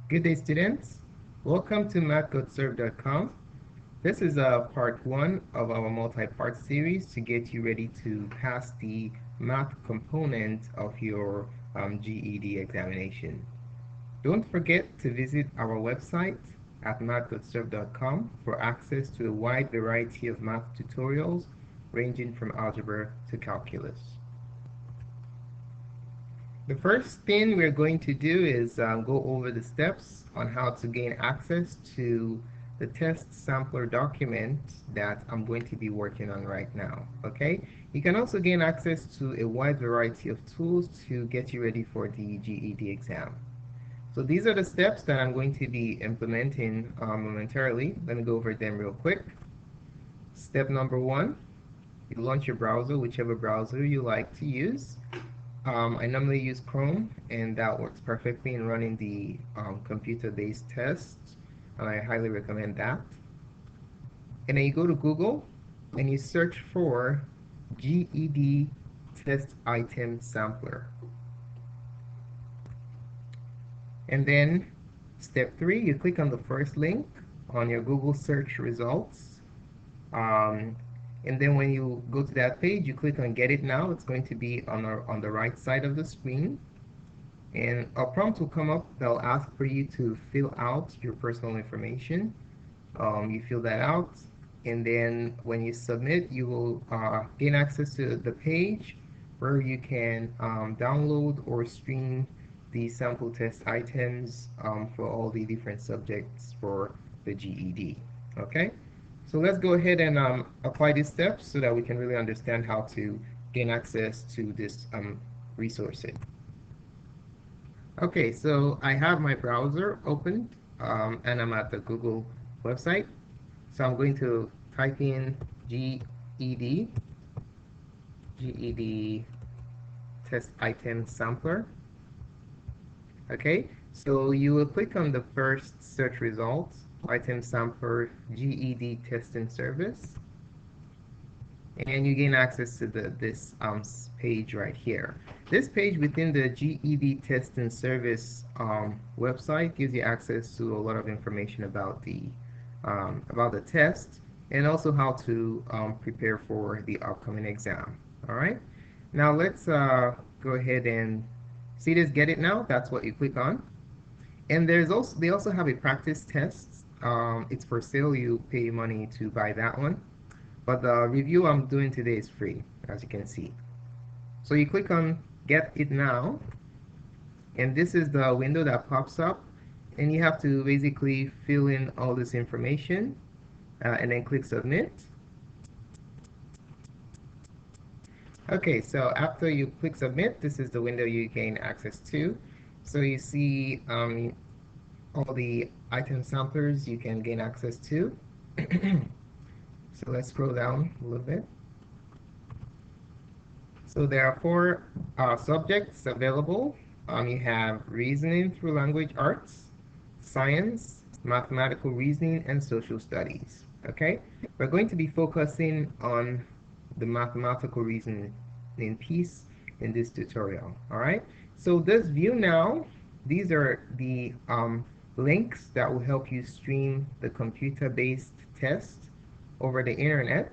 Good day, students. Welcome to mathgotserved.com. This is part one of our multi-part series to get you ready to pass the math component of your GED examination. Don't forget to visit our website at mathgotserved.com for access to a wide variety of math tutorials ranging from algebra to calculus. The first thing we're going to do is go over the steps on how to gain access to the test sampler document that I'm going to be working on right now. Okay, you can also gain access to a wide variety of tools to get you ready for the GED exam. So these are the steps that I'm going to be implementing momentarily. Let me go over them real quick. Step number one, you launch your browser, whichever browser you like to use. I normally use Chrome, and that works perfectly in running the computer-based tests, and I highly recommend that. And then you go to Google, and you search for GED Test Item Sampler. And then step 3, you click on the first link on your Google search results. And then when you go to that page, you click on Get It Now. It's going to be on the right side of the screen. And a prompt will come up that'll ask for you to fill out your personal information. You fill that out, and then when you submit, you will gain access to the page where you can download or stream the sample test items for all the different subjects for the GED. Okay? So let's go ahead and apply these steps so that we can really understand how to gain access to this resources. Okay, so I have my browser opened and I'm at the Google website. So I'm going to type in GED test item sampler. Okay, so you will click on the first search results, item sampler GED testing service, and you gain access to this page right here. This page within the GED testing service website gives you access to a lot of information about the test and also how to prepare for the upcoming exam. All right, now let's go ahead and see this Get It Now. That's what you click on. And they also have a practice test. It's for sale. You pay money to buy that one. But the review I'm doing today is free, as you can see. So you click on Get It Now, and this is the window that pops up, and you have to basically fill in all this information and then click Submit. Okay, so after you click Submit, this is the window you gain access to. So you see all the item samplers you can gain access to. So let's scroll down a little bit. So there are 4 subjects available. You have reasoning through language arts, science, mathematical reasoning, and social studies. Okay, we're going to be focusing on the mathematical reasoning piece in this tutorial. All right, so this view now, these are the links that will help you stream the computer-based test over the internet.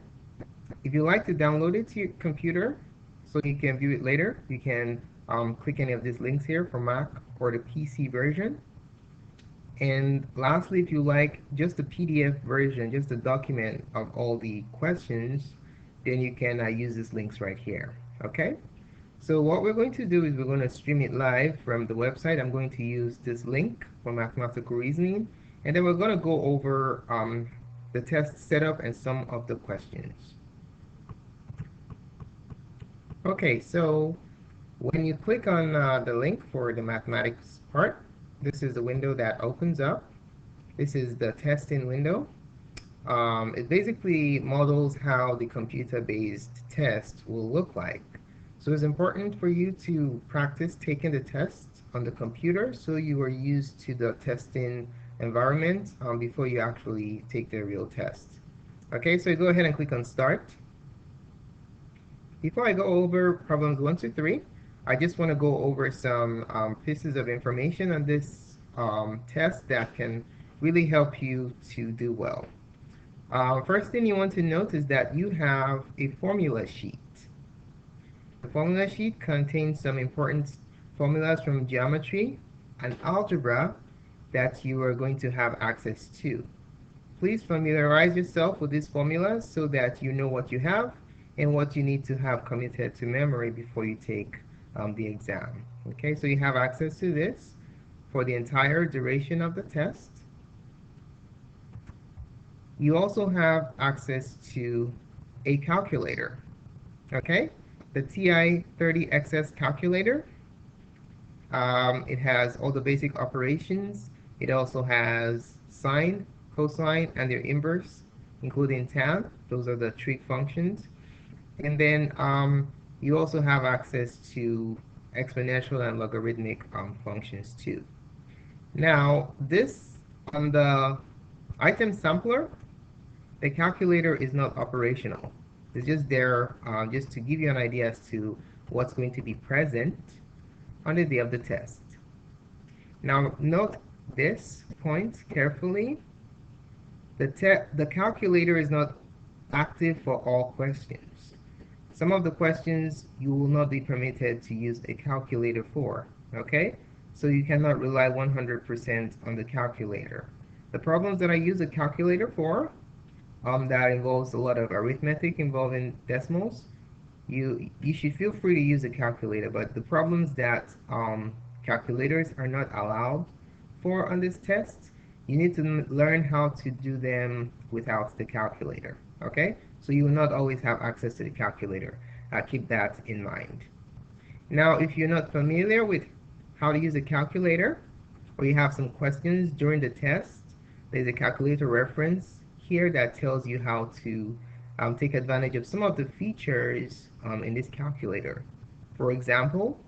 If you like to download it to your computer so you can view it later, you can click any of these links here for Mac or the PC version. And lastly, if you like just the PDF version, just the document of all the questions, then you can use these links right here. Okay, so what we're going to do is we're going to stream it live from the website. I'm going to use this link for mathematical reasoning, and then we're going to go over the test setup and some of the questions. Okay, so when you click on the link for the mathematics part, this is the window that opens up. This is the testing window. It basically models how the computer-based test will look like. So it's important for you to practice taking the test on the computer so you are used to the testing environment before you actually take the real test. Okay, so you go ahead and click on Start. Before I go over problems 1 to 3, I just want to go over some pieces of information on this tests that can really help you to do well. First thing you want to note is that you have a formula sheet. The formula sheet contains some important formulas from geometry and algebra that you are going to have access to. Please familiarize yourself with these formulas so that you know what you have and what you need to have committed to memory before you take the exam. Okay, so you have access to this for the entire duration of the test. You also have access to a calculator. Okay, the TI-30XS calculator. It has all the basic operations. It also has sine, cosine, and their inverse, including tan. Those are the trig functions. And then you also have access to exponential and logarithmic functions too. Now, this on the item sampler, the calculator is not operational. It's just there just to give you an idea as to what's going to be present on the day of the test. Now, note this point carefully. The calculator is not active for all questions. Some of the questions you will not be permitted to use a calculator for, okay? So you cannot rely 100% on the calculator. The problems that I use a calculator for, that involves a lot of arithmetic involving decimals, you should feel free to use a calculator, but the problems that calculators are not allowed for on this test, you need to learn how to do them without the calculator, okay? So you will not always have access to the calculator. Keep that in mind. Now, if you're not familiar with how to use a calculator, or you have some questions during the test, there's a calculator reference here that tells you how to take advantage of some of the features in this calculator. For example,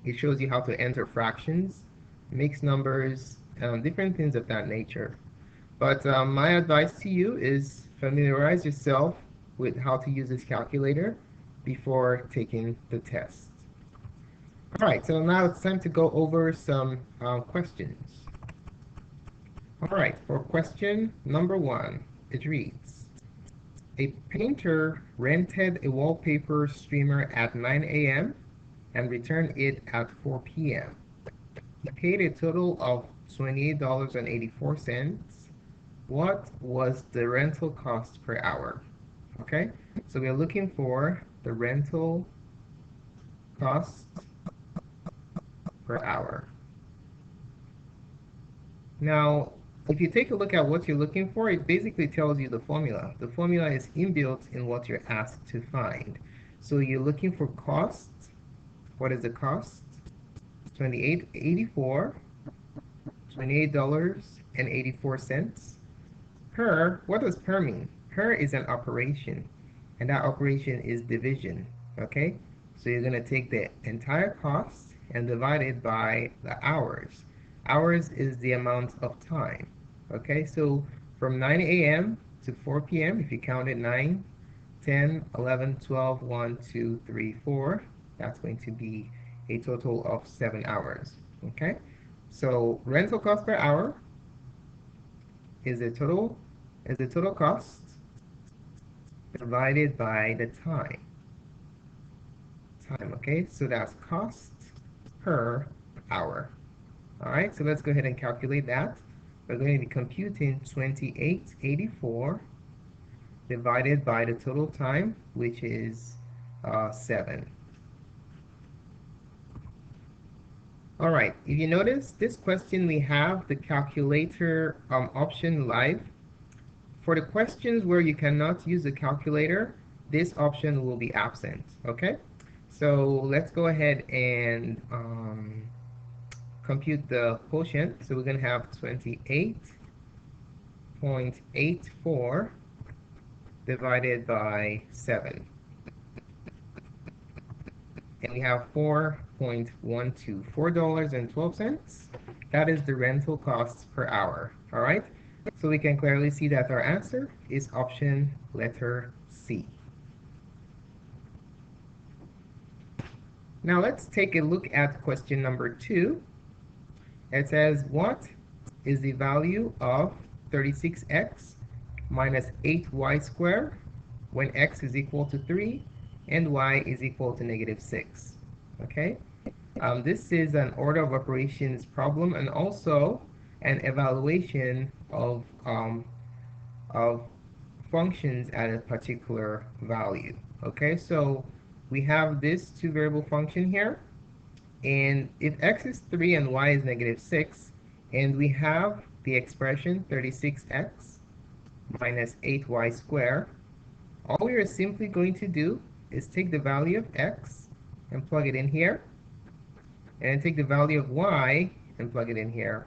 it shows you how to enter fractions, mixed numbers, different things of that nature. But my advice to you is familiarize yourself with how to use this calculator before taking the test. All right, so now it's time to go over some questions. All right, for question number 1, it reads, a painter rented a wallpaper streamer at 9 a.m. and returned it at 4 p.m. He paid a total of $28.84. What was the rental cost per hour? Okay, so we're looking for the rental cost per hour. Now, if you take a look at what you're looking for, it basically tells you the formula. The formula is inbuilt in what you're asked to find. So you're looking for cost. What is the cost? $28.84, $28.84. Per, what does per mean? Per is an operation, and that operation is division, okay? So you're going to take the entire cost and divide it by the hours. Hours is the amount of time, okay? So from 9 a.m. to 4 p.m., if you counted 9, 10, 11, 12, 1, 2, 3, 4, that's going to be a total of 7 hours, okay? So rental cost per hour is the total cost divided by the time. Okay? So that's cost per hour. All right, so let's go ahead and calculate that. We're going to be computing 28.84 divided by the total time, which is 7. All right, if you notice, this question we have the calculator option live. For the questions where you cannot use the calculator, this option will be absent, okay? So let's go ahead and compute the quotient. So we're going to have 28.84 divided by 7. And we have 4.12, $4.12. That is the rental cost per hour, all right? So we can clearly see that our answer is option letter C. Now let's take a look at question number 2. It says, what is the value of 36x minus 8y squared when x is equal to 3 and y is equal to negative 6? Okay, this is an order of operations problem and also an evaluation of functions at a particular value. Okay, so we have this two variable function here, and if x is 3 and y is negative 6, and we have the expression 36x minus 8y squared, all we are simply going to do is take the value of x and plug it in here, and take the value of y and plug it in here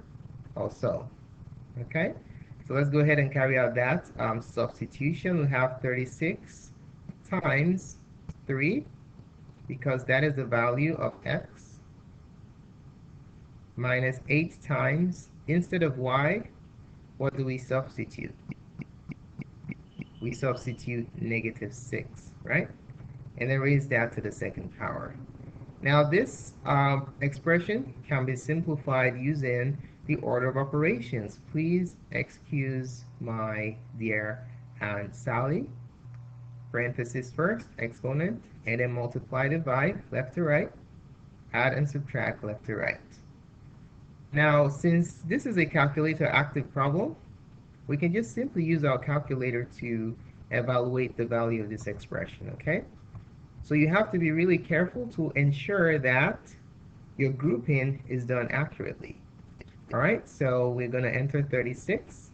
also. Okay, so let's go ahead and carry out that substitution. We have 36 times 3, because that is the value of x, minus 8 times, instead of y, what do we substitute? We substitute negative 6, right? And then raise that to the second power. Now this expression can be simplified using the order of operations. Please excuse my dear Aunt Sally. Parenthesis first, exponent, and then multiply, divide, left to right, add and subtract, left to right. Now, since this is a calculator active problem, we can just simply use our calculator to evaluate the value of this expression, okay? So you have to be really careful to ensure that your grouping is done accurately. All right, so we're going to enter 36,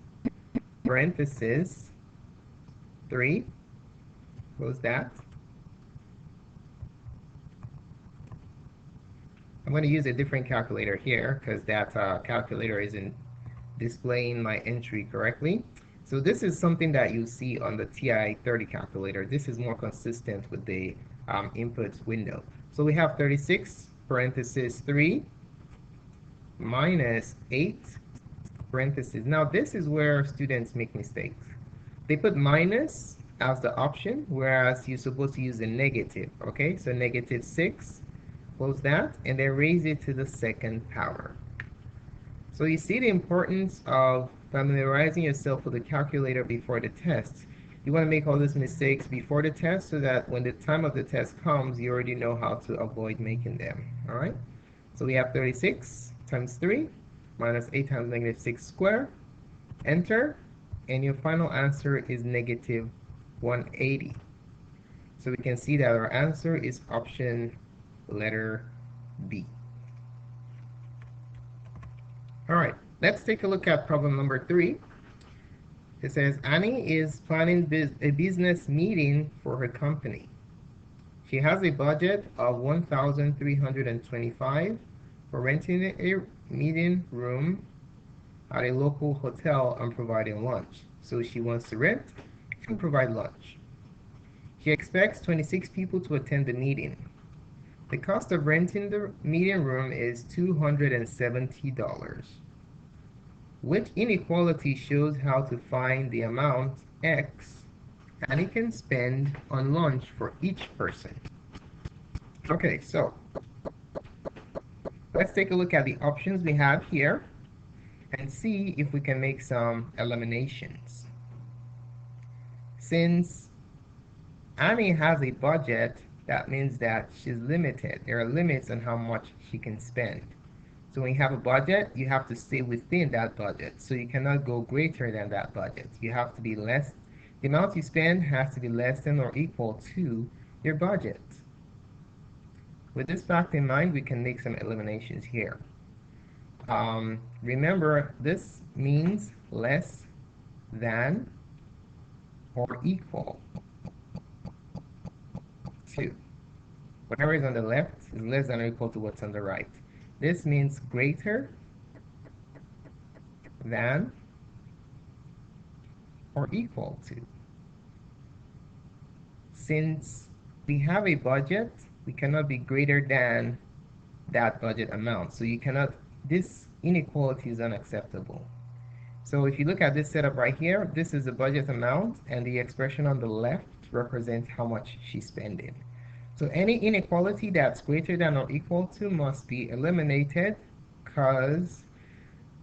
parenthesis, 3, close that. I'm going to use a different calculator here because that calculator isn't displaying my entry correctly. So this is something that you see on the TI-30 calculator. This is more consistent with the input window. So we have 36, parenthesis 3, minus 8, parenthesis. Now this is where students make mistakes. They put minus as the option, whereas you're supposed to use a negative, okay? So negative 6, close that, and then raise it to the second power. So you see the importance of familiarizing yourself with the calculator before the test. You want to make all these mistakes before the test so that when the time of the test comes, you already know how to avoid making them, all right? So we have 36 times 3 minus 8 times negative 6 squared. Enter, and your final answer is negative 180. So we can see that our answer is option letter B. All right, let's take a look at problem number 3. It says Annie is planning a business meeting for her company. She has a budget of $1,325 for renting a meeting room at a local hotel and providing lunch. So she wants to rent and provide lunch. She expects 26 people to attend the meeting. The cost of renting the meeting room is $270. Which inequality shows how to find the amount X Annie can spend on lunch for each person? Okay, so let's take a look at the options we have here and see if we can make some eliminations. Since Annie has a budget, that means that she's limited. There are limits on how much she can spend. So when you have a budget, you have to stay within that budget. So you cannot go greater than that budget. You have to be less. The amount you spend has to be less than or equal to your budget. With this fact in mind, we can make some eliminations here. Remember, this means less than or equal to. Whatever is on the left is less than or equal to what's on the right. This means greater than or equal to. Since we have a budget, we cannot be greater than that budget amount. So you cannot, this inequality is unacceptable. So if you look at this setup right here, this is the budget amount, and the expression on the left represents how much she's spending. So any inequality that's greater than or equal to must be eliminated, because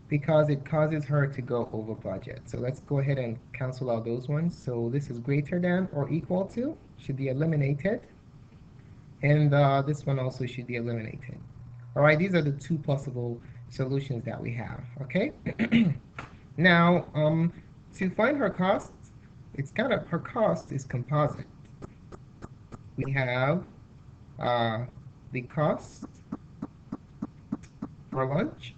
because it causes her to go over budget. So let's go ahead and cancel out those ones. So this is greater than or equal to should be eliminated. And this one also should be eliminated. All right, these are the two possible solutions that we have, okay? Now, to find her cost, it's kind of, her cost is composite. We have the cost for lunch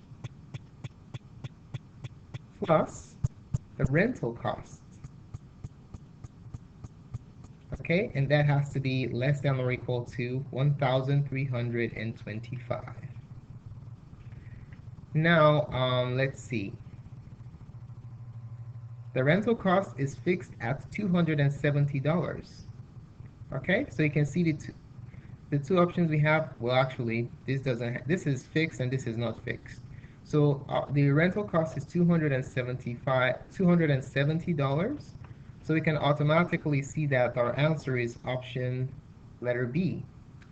plus the rental cost, okay? And that has to be less than or equal to 1,325. Now, let's see. The rental cost is fixed at $270. Okay, so you can see the two options we have. Well, actually, this is fixed and this is not fixed. So the rental cost is $270. So we can automatically see that our answer is option letter B.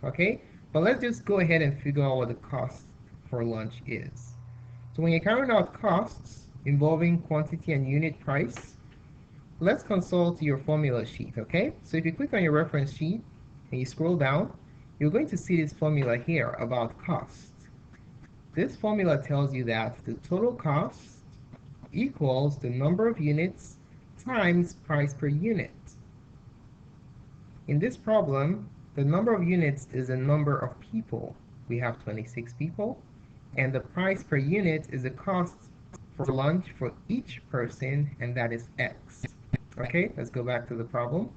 Okay, but let's just go ahead and figure out what the cost for lunch is. So when you're carrying out costs involving quantity and unit price, let's consult your formula sheet, okay? So if you click on your reference sheet and you scroll down, you're going to see this formula here about cost. This formula tells you that the total cost equals the number of units times price per unit. In this problem, the number of units is the number of people. We have 26 people, and the price per unit is the cost for lunch for each person, and that is X. Okay, let's go back to the problem.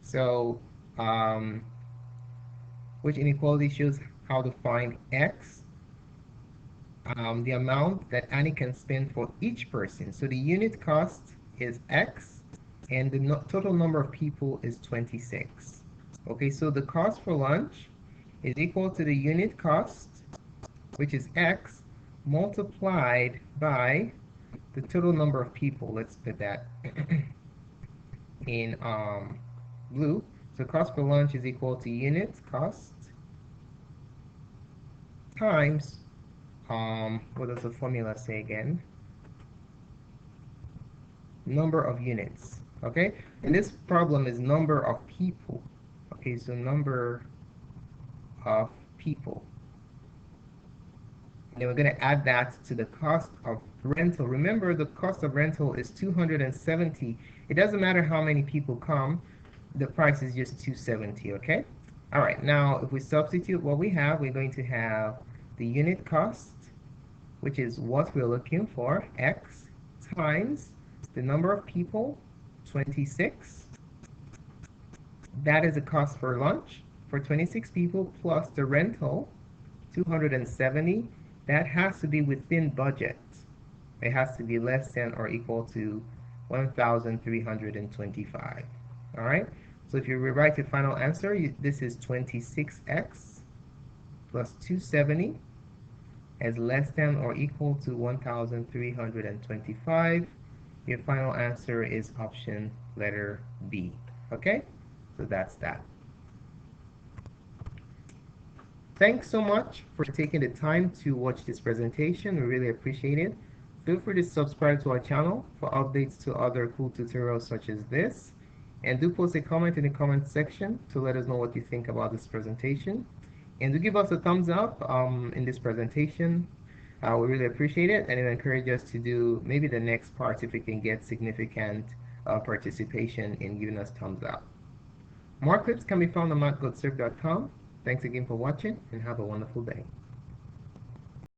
So, which inequality shows how to find X, the amount that Annie can spend for each person. So the unit cost is X, and the total number of people is 26. Okay, so the cost for lunch is equal to the unit cost, which is X, multiplied by the total number of people. Let's put that in blue. So cost per lunch is equal to unit cost times, what does the formula say again? Number of units, okay? And this problem is number of people. Okay, so number of people. And then we're going to add that to the cost of rental. Remember, the cost of rental is 270. It doesn't matter how many people come, the price is just 270, okay? All right, now if we substitute what we have, we're going to have the unit cost, which is what we're looking for, X, times the number of people, 26. That is the cost for lunch for 26 people, plus the rental, 270. That has to be within budget. It has to be less than or equal to 1,325. All right, so if you rewrite the final answer, this is 26x plus 270 as less than or equal to 1,325. Your final answer is option letter B. Okay, so that's that. Thanks so much for taking the time to watch this presentation. We really appreciate it. Feel free to subscribe to our channel for updates to other cool tutorials such as this. And do post a comment in the comment section to let us know what you think about this presentation. And do give us a thumbs up in this presentation. We really appreciate it, and it encourages us to do maybe the next part if we can get significant participation in giving us thumbs up. More clips can be found on mathgotserved.com. Thanks again for watching, and have a wonderful day.